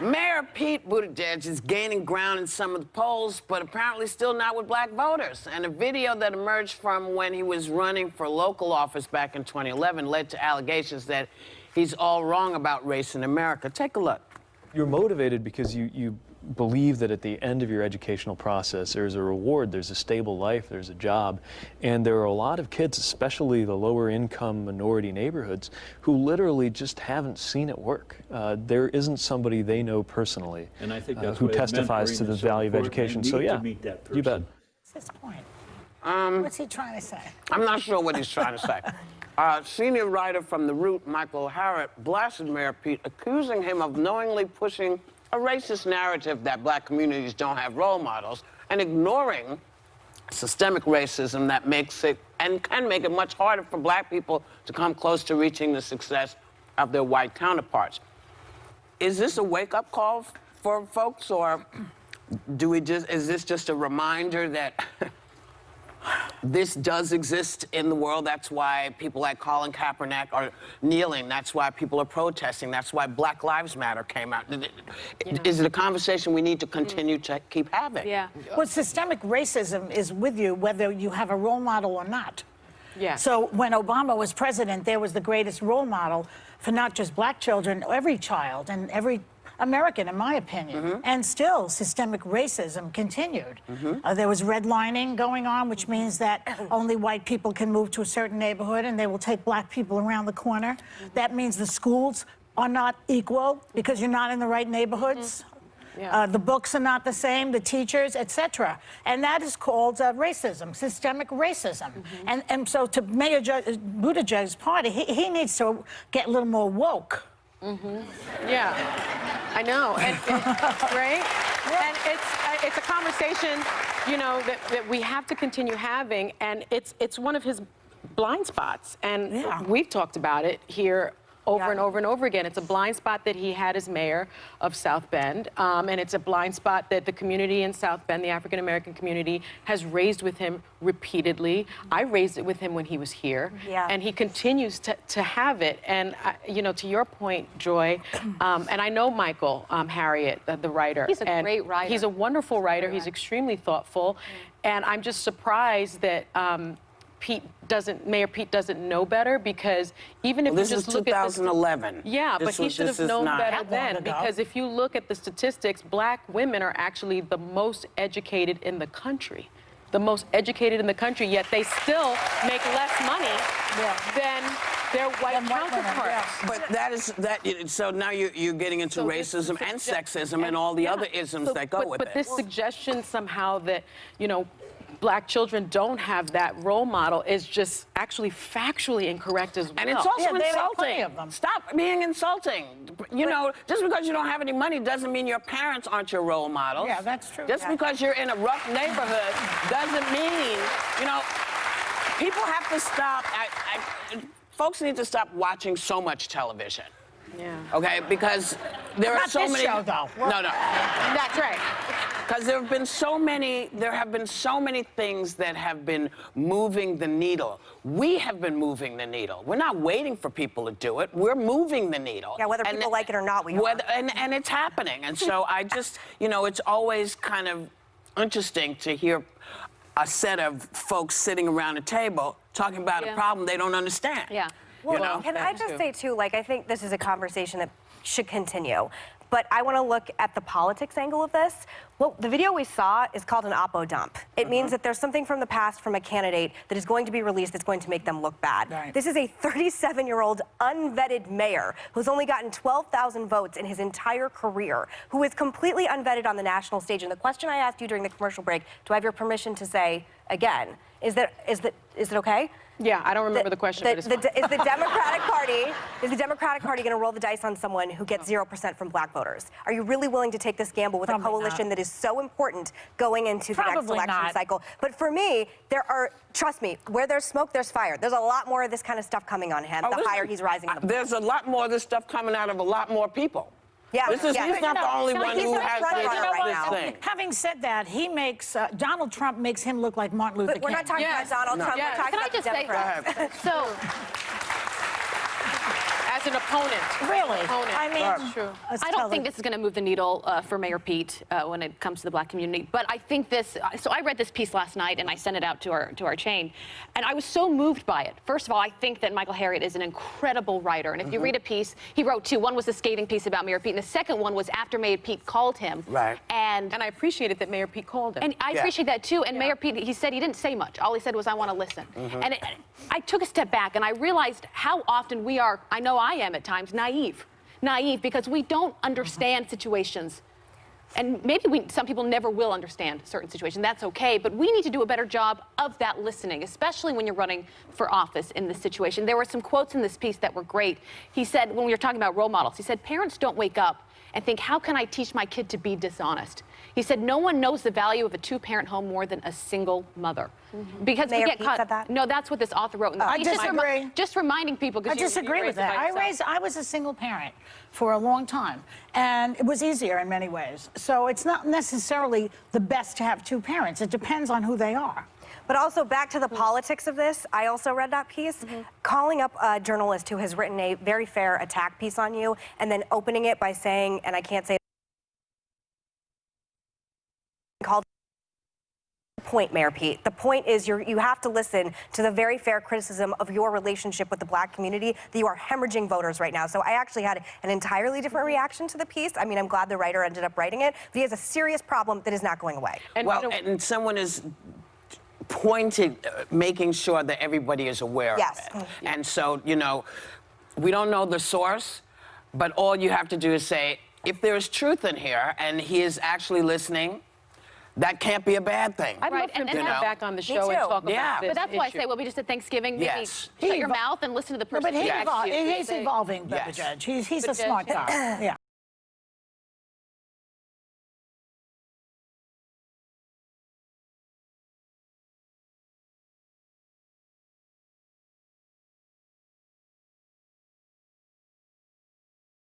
Mayor Pete Buttigieg is gaining ground in some of the polls, but apparently still not with black voters. And a video that emerged from when he was running for local office back in 2011 led to allegations that he's all wrong about race in America. Take a look. You're motivated because you believe that at the end of your educational process, there's a reward, there's a stable life, there's a job. And there are a lot of kids, especially the lower income minority neighborhoods, who literally just haven't seen it work. There isn't somebody they know personally and I think that's who what testifies to the value of education. So yeah, you bet. What's his point? What's he trying to say? I'm not sure what he's trying to say. Senior writer from The Root, Michael Harrod, blasted Mayor Pete, accusing him of knowingly pushing a racist narrative that black communities don't have role models and ignoring systemic racism that makes it and can make it much harder for black people to come close to reaching the success of their white counterparts. Is this a wake-up call for folks, or is this just a reminder that this does exist in the world? That's why people like Colin Kaepernick are kneeling. That's why people are protesting. That's why Black Lives Matter came out. Is it a conversation we need to continue to keep having? Yeah. Well, systemic racism is with you whether you have a role model or not. Yeah. So when Obama was president, there was the greatest role model for not just black children, every child and every American, in my opinion. And still, systemic racism continued. There was redlining going on, which means that only white people can move to a certain neighborhood and they will take black people around the corner. That means the schools are not equal because you're not in the right neighborhoods. The books are not the same, the teachers, etc. And that is called racism, systemic racism. And so to Mayor Buttigieg's party, he needs to get a little more woke. Yeah, I know, and right? And it's a conversation, you know, that we have to continue having, and it's one of his blind spots, and we've talked about it here over and over and over again. It's a blind spot that he had as mayor of South Bend, and it's a blind spot that the community in South Bend, the African-American community, has raised with him repeatedly. I raised it with him when he was here, and he continues to have it. And, you know, to your point, Joy, and I know Michael Harriot, the writer. He's a great writer. He's a wonderful writer. He's extremely thoughtful, and I'm just surprised that Mayor Pete doesn't know better, because even if you just look at this is 2011. But he should have known better then, because if you look at the statistics, black women are actually the most educated in the country. The most educated in the country, yet they still make less money than their white counterparts. But so now you're getting into racism and sexism and all the other isms that go with it. But this suggestion somehow that, you know, black children don't have that role model is just actually factually incorrect as well. And it's also insulting. Stop being insulting. You know, just because you don't have any money doesn't mean your parents aren't your role models. Yeah, that's true. Just because you're in a rough neighborhood doesn't mean, you know, people have to stop. Folks need to stop watching so much television. Okay, because there are so many. Show, though. No. That's right. Because there have been so many things that have been moving the needle. We have been moving the needle. We're not waiting for people to do it. We're moving the needle. Yeah, whether people like it or not, we are. And it's happening. And so I just, you know, it's always kind of interesting to hear a set of folks sitting around a table talking about a problem they don't understand. Well, you know? Can I just say, too, like, I think this is a conversation that should continue. But I want to look at the politics angle of this. Well, the video we saw is called an oppo dump. It means that there's something from the past from a candidate that is going to be released that's going to make them look bad. This is a 37-year-old unvetted mayor who's only gotten 12,000 votes in his entire career, who is completely unvetted on the national stage. And the question I asked you during the commercial break, do I have your permission to say again, is it okay? Yeah, I don't remember the question, but it's fine. Is the Democratic Party going to roll the dice on someone who gets 0% from black voters? Are you really willing to take this gamble with a coalition that is so important going into the next election cycle? But for me, trust me, where there's smoke, there's fire. There's a lot more of this kind of stuff coming on him, the higher he's rising. There's a lot more of this stuff coming out of a lot more people. Yeah, he's not the only one who has this thing. Having said that, he makes Donald Trump makes him look like Martin Luther King. But we're not talking about Donald Trump. We're talking about the Democrats. So, as an opponent. Really? Opponent. I mean, That's true. I don't think this is going to move the needle for Mayor Pete when it comes to the black community. But I think this. So I read this piece last night and I sent it out to our chain, and I was so moved by it. First of all, I think that Michael Harriot is an incredible writer, and if you read a piece, he wrote two. One was a scathing piece about Mayor Pete, and the second one was after Mayor Pete called him. Right. And I appreciated that Mayor Pete called him. And I appreciate that too. And Mayor Pete, he said he didn't say much. All he said was, "I want to listen." And I took a step back and I realized how often we are. I know I am at times naive because we don't understand situations. And maybe some people never will understand certain situations. That's okay, but we need to do a better job of that listening, especially when you're running for office in this situation. There were some quotes in this piece that were great. He said, when we were talking about role models, he said, parents don't wake up and think, how can I teach my kid to be dishonest? He said, no one knows the value of a two-parent home more than a single mother. Because Mayor we get Pete caught. said that? No, that's what this author wrote in the I piece. disagree. Just reminding people. I disagree with that. I was a single parent for a long time, and it was easier in many ways. So it's not necessarily the best to have two parents. It depends on who they are. But also back to the politics of this, I also read that piece. Calling up a journalist who has written a very fair attack piece on you and then opening it by saying, and I can't say called point, Mayor Pete. The point is you have to listen to the very fair criticism of your relationship with the black community, that you are hemorrhaging voters right now. So I actually had an entirely different reaction to the piece. I mean, I'm glad the writer ended up writing it, but he has a serious problem that is not going away. And, And someone is pointed, making sure that everybody is aware of it. And so, we don't know the source, but all you have to do is say, if there's truth in here and he is actually listening, that can't be a bad thing. I'd love him to come back on the show and too. talk about this But that's why I issue. say what we just did Thanksgiving. Maybe Yes. shut your mouth and listen to the person. But next to you. he's evolving, Yes. Buttigieg. He's a Buttigieg. smart guy. Yeah.